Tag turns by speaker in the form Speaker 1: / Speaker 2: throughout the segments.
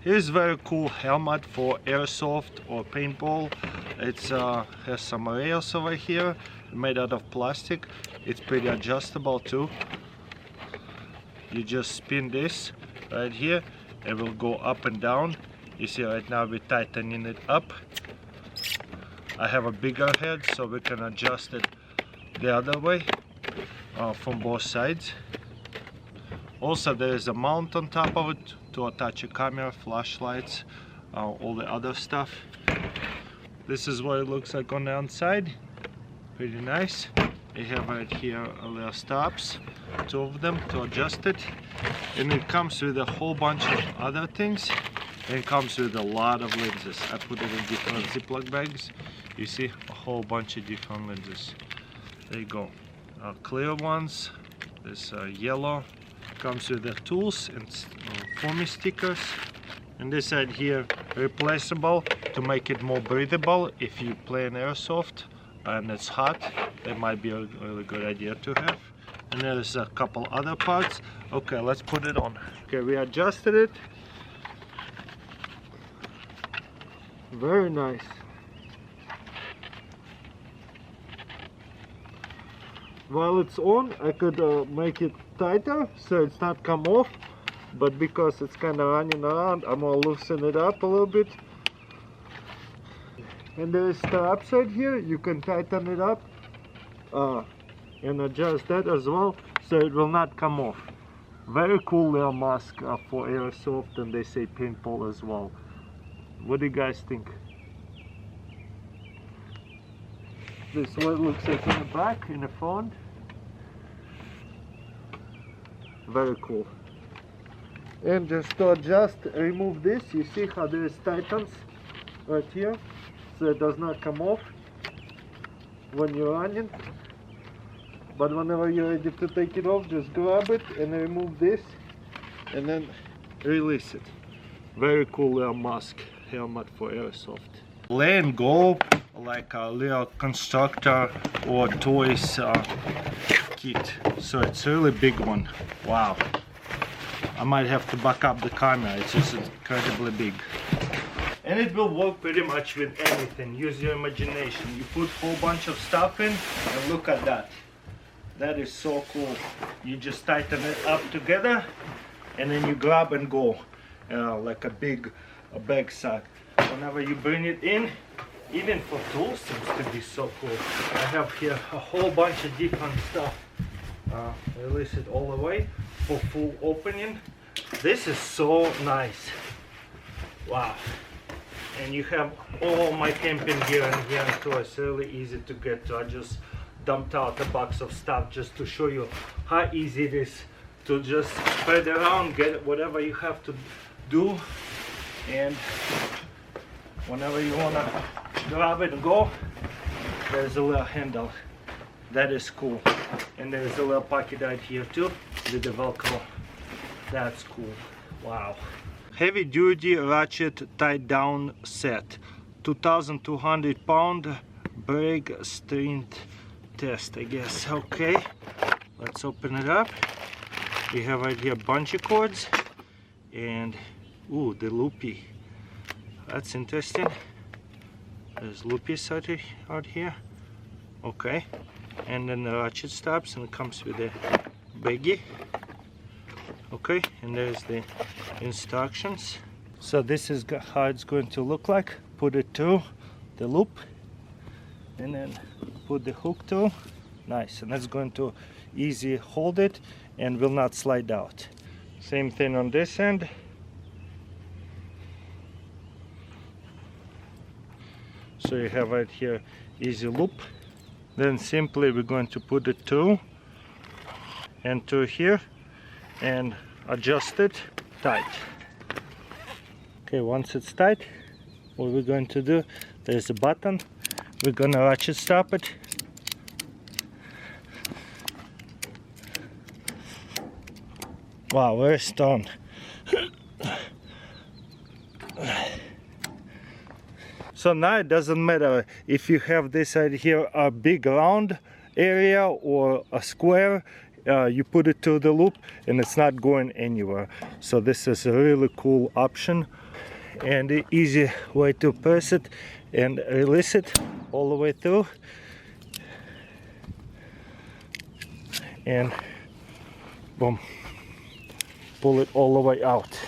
Speaker 1: Here's very cool helmet for airsoft or paintball. It's has some rails over here made out of plastic. It's pretty adjustable too. You just spin this right here, it will go up and down. You see right now we're tightening it up. I have a bigger head so we can adjust it the other way from both sides. Also there is a mount on top of it to attach a camera, flashlights, all the other stuff. This is what it looks like on the outside. Pretty nice. You have right here little stops, 2 of them to adjust it. And it comes with a whole bunch of other things. And it comes with a lot of lenses. I put it in different Ziploc bags. You see a whole bunch of different lenses. There you go. Clear ones. This yellow. Comes with the tools and foamy stickers. And this side here replaceable to make it more breathable. If you play an airsoft and it's hot, that might be a really good idea to have. And there's a couple other parts. Okay, let's put it on. Okay, we adjusted it. Very nice. While it's on, I could make it tighter so it's not come off, but because it's kind of running around, I'm gonna loosen it up a little bit. And there is the upside here, you can tighten it up and adjust that as well so it will not come off. Very cool little mask for airsoft, and they say paintball as well. What do you guys think? This is what it looks like in the back, in the front. Very cool. And just to adjust, remove this. You see how there is tightens right here, so it does not come off when you're running. But whenever you're ready to take it off, just grab it and remove this and then release it. Very cool little mask helmet for airsoft. Play and go like a little constructor or toys kit. So it's a really big one. Wow. I might have to back up the camera, it's just incredibly big. And it will work pretty much with anything. Use your imagination. You put a whole bunch of stuff in and look at that. That is so cool. You just tighten it up together and then you grab and go like a big bag sack. Whenever you bring it in, even for tools, seems to be so cool. I have here a whole bunch of different stuff. Release it all the way for full opening. This is so nice. Wow. And you have all my camping gear in here too. It's really easy to get to. I just dumped out a box of stuff just to show you how easy it is to just spread around, get whatever you have to do, and whenever you want to grab it and go, there's a little handle. That is cool. And there's a little pocket right here too with the Velcro. That's cool. Wow. Heavy duty ratchet tied down set. 2,200 pound brake strength test, I guess. Okay, let's open it up. We have right here bungee cords and ooh, the loopy. That's interesting. There's loopies out here. Okay, and then the ratchet stops and it comes with a baggie. Okay, and there's the instructions. So this is how it's going to look like. Put it through the loop and then put the hook through. Nice, and that's going to easy hold it and will not slide out. Same thing on this end. So you have right here easy loop. Then simply we're going to put it through and through here and adjust it tight. Okay, once it's tight, what we're going to do, there's a button, we're gonna ratchet stop it. Wow, very strong. So now it doesn't matter if you have this right here, a big round area or a square, you put it to the loop and it's not going anywhere. So this is a really cool option. and the easy way to press it and release it all the way through, and boom, pull it all the way out,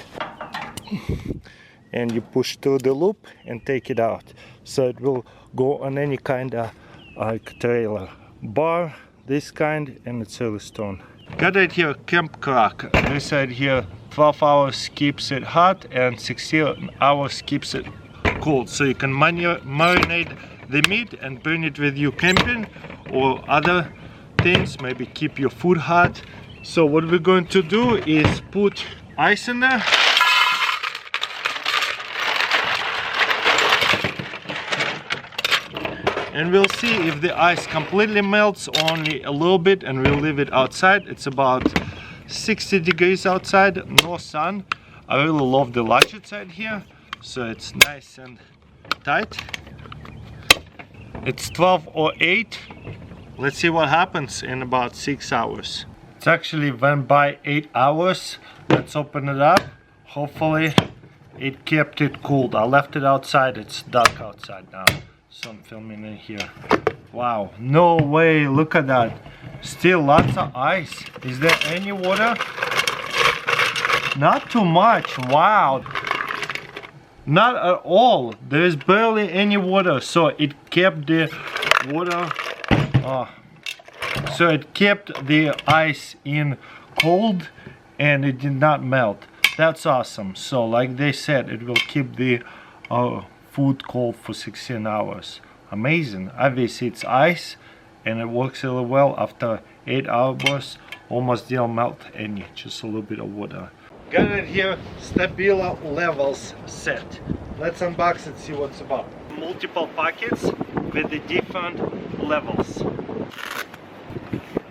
Speaker 1: and you push through the loop and take it out, so it will go on any kind of like trailer bar, this kind, and it's really strong. Got it here, camp crack. This side here 12 hours keeps it hot and 16 hours keeps it cold, so you can marinate the meat and bring it with you camping or other things, maybe keep your food hot. So what we're going to do is put ice in there. And we'll see if the ice completely melts, only a little bit, and we'll leave it outside. It's about 60 degrees outside, no sun. I really love the Ratchet side here, so it's nice and tight. It's 12:08. Let's see what happens in about 6 hours. It's actually went by 8 hours. Let's open it up. Hopefully it kept it cooled. I left it outside. It's dark outside now, so I'm filming in here. Wow, no way, look at that. Still lots of ice. Is there any water? Not too much. Wow, not at all. There is barely any water, so it kept the water, so it kept the ice in cold and it did not melt. That's awesome. So like they said, it will keep the food cold for 16 hours. Amazing. Obviously it's ice and it works really well. After 8 hours almost didn't melt any, just a little bit of water. Got it here, Stabila levels set. Let's unbox it, see what's about. Multiple pockets with the different levels.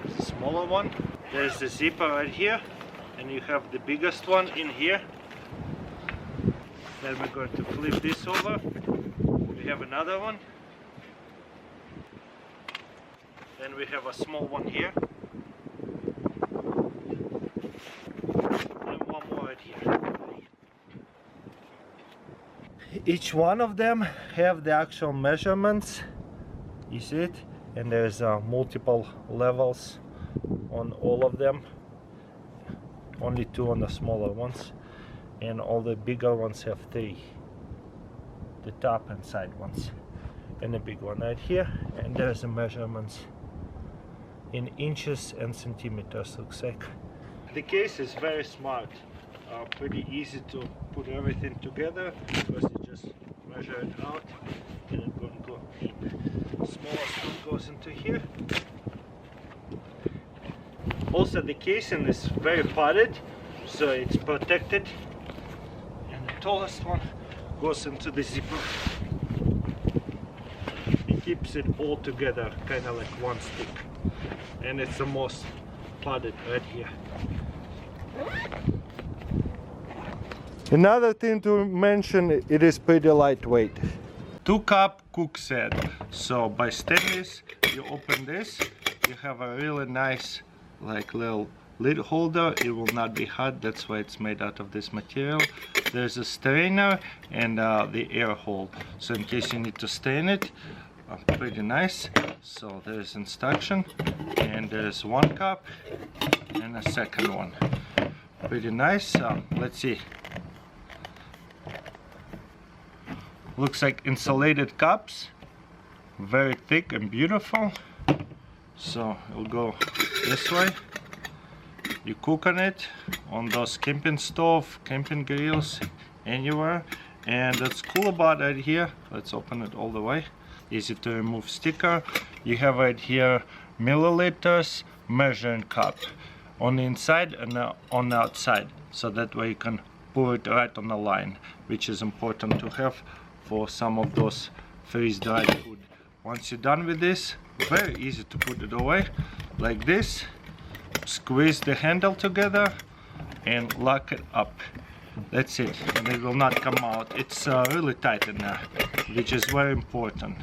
Speaker 1: There's a smaller one, there's the zipper right here, and you have the biggest one in here. Then we're going to flip this over. We have another one. Then we have a small one here. And one more right here. Each one of them have the actual measurements. You see it? And there's multiple levels on all of them. Only 2 on the smaller ones. And all the bigger ones have 3. The top and side ones. And a big one right here. And there's the measurements in inches and centimeters, looks like. The case is very smart. Pretty easy to put everything together because you just measure it out and it's going to go in. The smallest one goes into here. Also the casing is very padded, so it's protected. And the tallest one goes into the zipper. It keeps it all together, kind of like one stick. And it's the most padded right here. Another thing to mention, it is pretty lightweight. 2-cup cook set. So by stainless, you open this, you have a really nice like little lid holder. It will not be hot, that's why it's made out of this material. There's a strainer and the air hole, so in case you need to stain it. Pretty nice. So there's instruction, and there's 1 cup and a second one. Pretty nice. Let's see. Looks like insulated cups, very thick and beautiful. So it'll go this way. You cook on it on those camping stove, camping grills, anywhere. And that's cool about it here. Let's open it all the way. Easy to remove sticker. You have right here milliliters measuring cup on the inside and on the outside, so that way you can pour it right on the line, which is important to have for some of those freeze-dried food. Once you're done with this, very easy to put it away like this. Squeeze the handle together and lock it up. That's it, and it will not come out. It's really tight in there, which is very important.